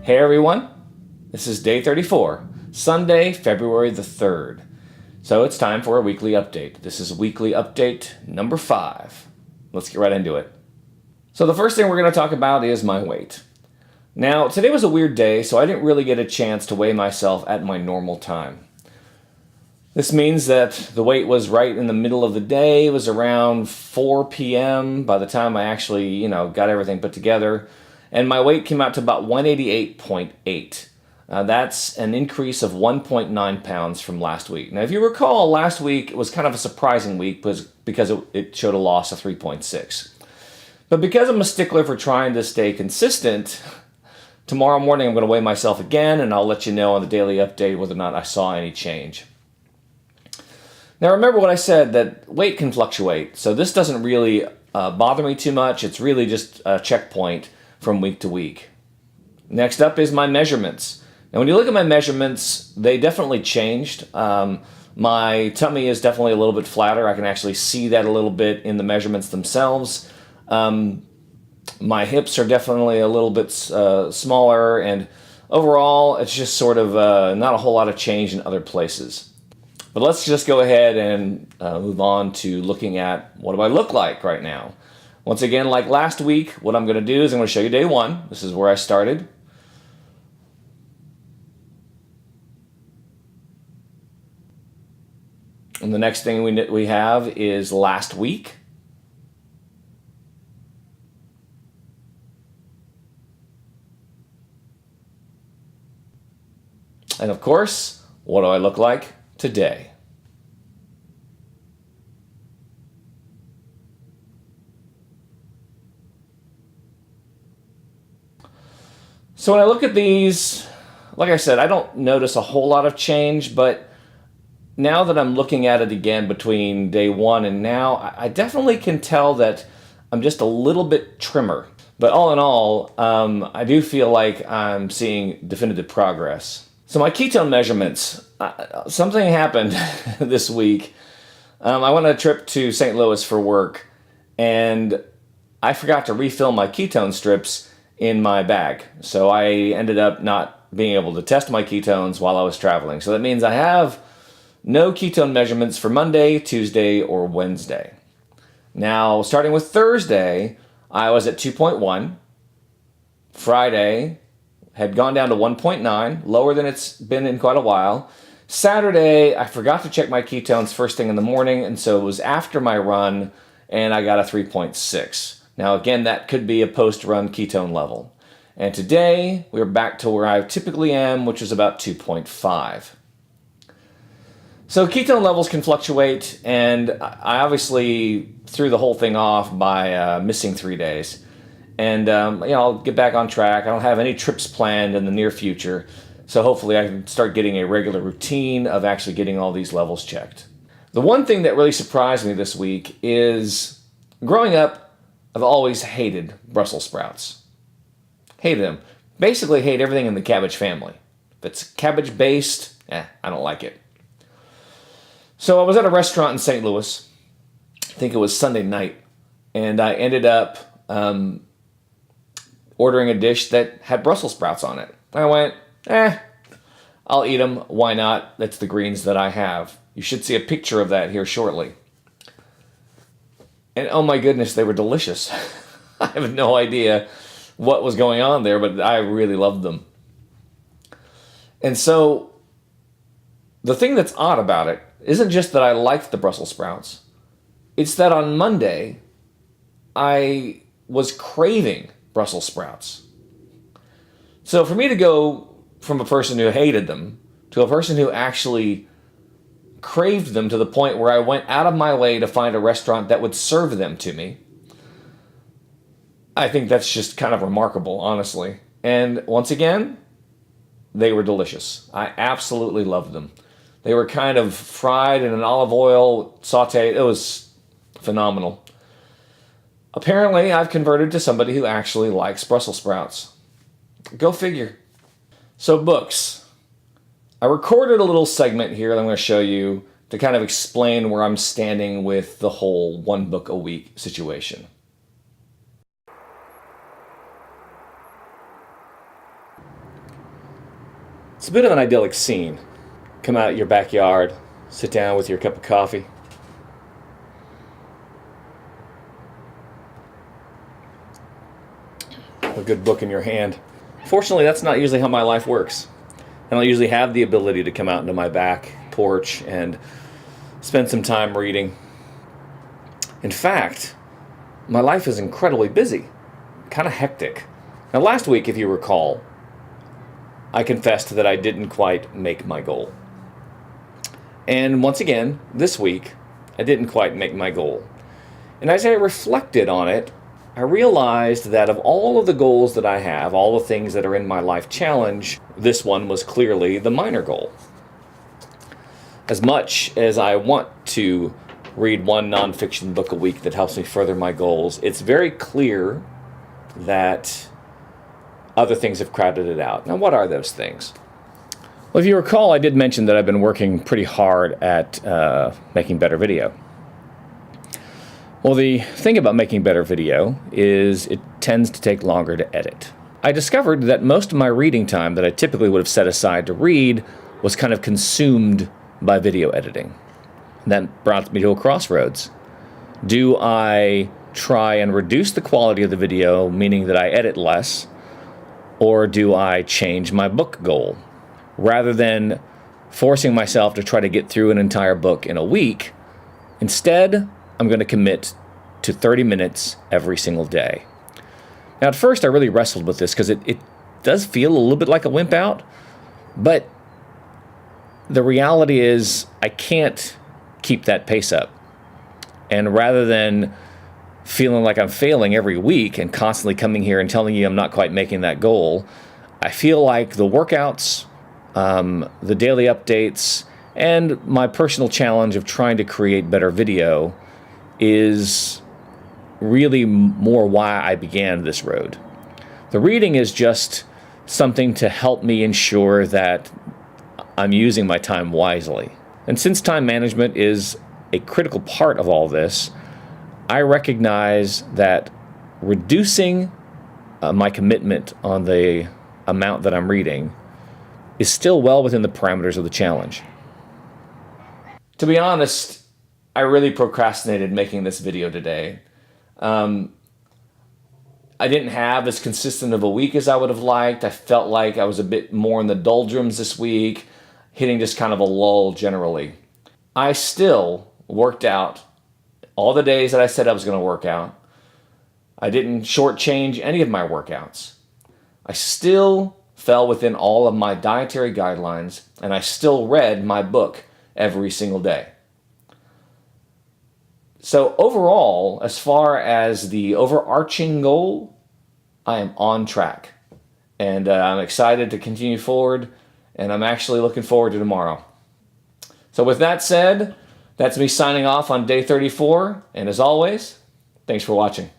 Hey everyone, this is day 34, Sunday, February the 3rd. So it's time for a weekly update. This is weekly update number 5. Let's get right into it. So the first thing we're going to talk about is my weight. Now, today was a weird day, so I didn't really get a chance to weigh myself at my normal time. This means that the weight was right in the middle of the day. It was around 4 p.m. by the time I actually, got everything put together. And my weight came out to about 188.8. That's an increase of 1.9 pounds from last week. Now, if you recall, last week it was kind of a surprising week because it showed a loss of 3.6. But because I'm a stickler for trying to stay consistent, tomorrow morning I'm going to weigh myself again, and I'll let you know on the daily update whether or not I saw any change. Now, remember what I said, that weight can fluctuate, so this doesn't really bother me too much. It's really just a checkpoint from week to week. Next up is my measurements. Now, when you look at my measurements, they definitely changed. My tummy is definitely a little bit flatter. I can actually see that a little bit in the measurements themselves. My hips are definitely a little bit smaller, and overall, it's just sort of not a whole lot of change in other places. But let's just go ahead and move on to looking at what do I look like right now. Once again, like last week, what I'm going to do is I'm going to show you day 1. This is where I started. And the next thing we have is last week. And of course, what do I look like today? So when I look at these, like I said, I don't notice a whole lot of change, but now that I'm looking at it again between day 1 and now, I definitely can tell that I'm just a little bit trimmer. But all in all, I do feel like I'm seeing definitive progress. So my ketone measurements, something happened this week. I went on a trip to St. Louis for work, and I forgot to refill my ketone strips in my bag. So I ended up not being able to test my ketones while I was traveling. So that means I have no ketone measurements for Monday, Tuesday, or Wednesday. Now, starting with Thursday, I was at 2.1. Friday had gone down to 1.9, lower than it's been in quite a while. Saturday, I forgot to check my ketones first thing in the morning, and so it was after my run, and I got a 3.6. Now, again, that could be a post-run ketone level. And today, we're back to where I typically am, which is about 2.5. So ketone levels can fluctuate, and I obviously threw the whole thing off by missing 3 days. And I'll get back on track. I don't have any trips planned in the near future, so hopefully I can start getting a regular routine of actually getting all these levels checked. The one thing that really surprised me this week is, growing up, I've always hated Brussels sprouts. Hated them. Basically hate everything in the cabbage family. If it's cabbage-based, I don't like it. So I was at a restaurant in St. Louis. I think it was Sunday night. And I ended up ordering a dish that had Brussels sprouts on it. I went, I'll eat them. Why not? That's the greens that I have. You should see a picture of that here shortly. And oh my goodness, they were delicious. I have no idea what was going on there, but I really loved them. And so the thing that's odd about it isn't just that I liked the Brussels sprouts. It's that on Monday, I was craving Brussels sprouts. So for me to go from a person who hated them to a person who actually craved them to the point where I went out of my way to find a restaurant that would serve them to me, I think that's just kind of remarkable, honestly. And once again, they were delicious. I absolutely loved them. They were kind of fried in an olive oil sauté. It was phenomenal. Apparently, I've converted to somebody who actually likes Brussels sprouts. Go figure. So books. I recorded a little segment here that I'm going to show you to kind of explain where I'm standing with the whole 1 book a week situation. It's a bit of an idyllic scene. Come out your backyard, sit down with your cup of coffee. A good book in your hand. Fortunately, that's not usually how my life works. I don't usually have the ability to come out into my back porch and spend some time reading. In fact, my life is incredibly busy, kind of hectic. Now, last week, if you recall, I confessed that I didn't quite make my goal. And once again, this week, I didn't quite make my goal. And as I reflected on it, I realized that of all of the goals that I have, all the things that are in my life challenge, this one was clearly the minor goal. As much as I want to read one nonfiction book a week that helps me further my goals, it's very clear that other things have crowded it out. Now, what are those things? Well, if you recall, I did mention that I've been working pretty hard at making better video. Well, the thing about making better video is it tends to take longer to edit. I discovered that most of my reading time that I typically would have set aside to read was kind of consumed by video editing. That brought me to a crossroads. Do I try and reduce the quality of the video, meaning that I edit less, or do I change my book goal? Rather than forcing myself to try to get through an entire book in a week, instead, I'm going to commit to 30 minutes every single day. Now, at first, I really wrestled with this because it does feel a little bit like a wimp out, but the reality is I can't keep that pace up. And rather than feeling like I'm failing every week and constantly coming here and telling you I'm not quite making that goal, I feel like the workouts, the daily updates, and my personal challenge of trying to create better video is really more why I began this road. The reading is just something to help me ensure that I'm using my time wisely. And since time management is a critical part of all this, I recognize that reducing my commitment on the amount that I'm reading is still well within the parameters of the challenge. To be honest, I really procrastinated making this video today. I didn't have as consistent of a week as I would have liked. I felt like I was a bit more in the doldrums this week, hitting just kind of a lull generally. I still worked out all the days that I said I was going to work out. I didn't shortchange any of my workouts. I still fell within all of my dietary guidelines, and I still read my book every single day. So overall, as far as the overarching goal, I am on track. And I'm excited to continue forward, and I'm actually looking forward to tomorrow. So with that said, that's me signing off on day 34, and as always, thanks for watching.